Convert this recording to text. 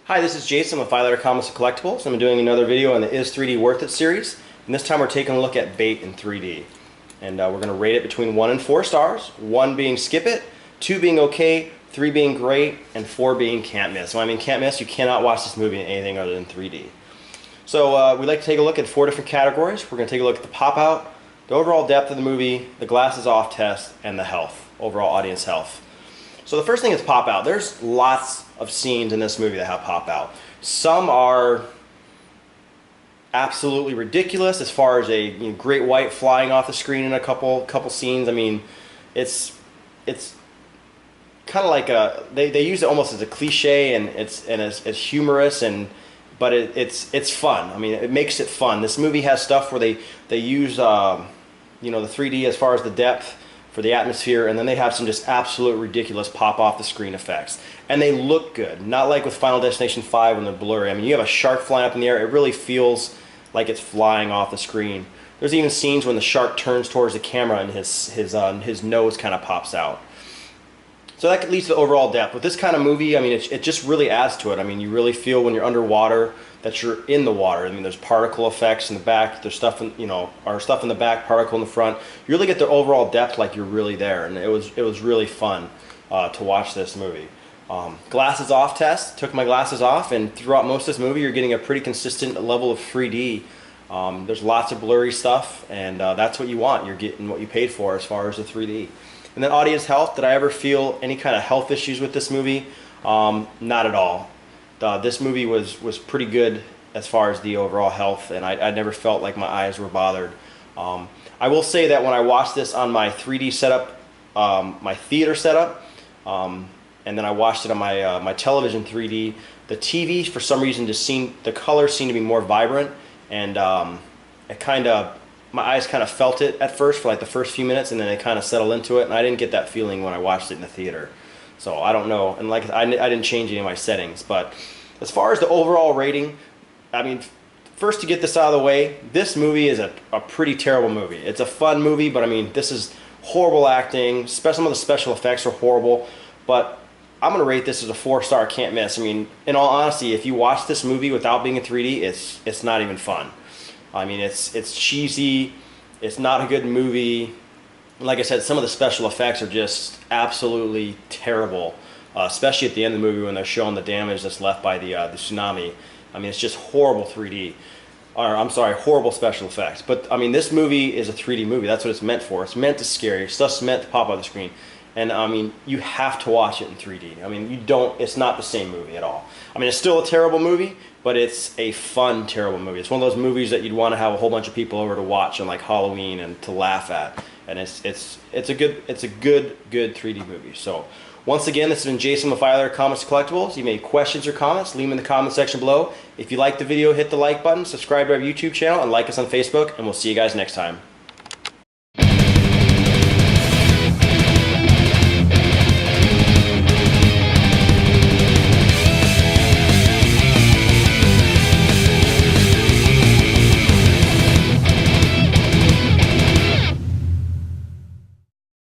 Hi, this is Jason with 5 Letter Comics and Collectibles. I'm doing another video on the Is 3D Worth It series. And this time we're taking a look at Bait in 3D. And we're going to rate it between 1 and 4 stars. 1 being skip it, 2 being okay, 3 being great, and 4 being can't miss. When I mean can't miss, you cannot watch this movie in anything other than 3D. So we'd like to take a look at 4 different categories. We're going to take a look at the pop out, the overall depth of the movie, the glasses off test, and the health, overall audience health. So the first thing is pop out. There's lots of scenes in this movie that have pop out. Some are absolutely ridiculous as far as a great white flying off the screen in a couple scenes. I mean, it's kind of like they use it almost as a cliche, and it's humorous, but it's fun. I mean, it makes it fun. This movie has stuff where they use the 3D as far as the depth for the atmosphere, and then they have some just absolute ridiculous pop off the screen effects, and they look good, not like with Final Destination 5 when they're blurry. I mean, you have a shark flying up in the air, it really feels like it's flying off the screen. There's even scenes when the shark turns towards the camera and his nose kind of pops out. So that leads to the overall depth. With this kind of movie, I mean, it just really adds to it. I mean, you really feel when you're underwater that you're in the water. I mean, there's particle effects in the back, there's stuff in, stuff in the back, particle in the front. You really get the overall depth like you're really there, and it was really fun to watch this movie. Glasses off test, took my glasses off, and throughout most of this movie you're getting a pretty consistent level of 3D. There's lots of blurry stuff, and that's what you want. You're getting what you paid for as far as the 3D. And then audience health, did I ever feel any kind of health issues with this movie? Not at all. This movie was pretty good as far as the overall health, and I never felt like my eyes were bothered. I will say that when I watched this on my 3D setup, my theater setup, and then I watched it on my television 3D, the TV for some reason just the colors seemed to be more vibrant, and my eyes kind of felt it at first for like the first few minutes, and then they kind of settled into it, and I didn't get that feeling when I watched it in the theater. So I don't know, and like I didn't change any of my settings. But as far as the overall rating, I mean, first to get this out of the way, this movie is a pretty terrible movie. It's a fun movie, but I mean, this is horrible acting. Some of the special effects are horrible, but I'm going to rate this as a 4-star can't miss. I mean, in all honesty, if you watch this movie without being in 3D, it's not even fun. I mean, it's cheesy, it's not a good movie. Like I said, some of the special effects are just absolutely terrible, especially at the end of the movie when they're showing the damage that's left by the tsunami. I mean, it's just horrible 3D. Or, I'm sorry, horrible special effects. But, I mean, this movie is a 3D movie. That's what it's meant for. It's meant to scare you. Stuff's meant to pop on the screen. And, I mean, you have to watch it in 3D. I mean, it's not the same movie at all. I mean, it's still a terrible movie, but it's a fun, terrible movie. It's one of those movies that you'd want to have a whole bunch of people over to watch on, like, Halloween and to laugh at. And it's a good 3D movie. So, once again, this has been Jason with 5 Letter Comics and Collectibles. You may have questions or comments, leave them in the comment section below. If you like the video, hit the like button, subscribe to our YouTube channel, and like us on Facebook, and we'll see you guys next time.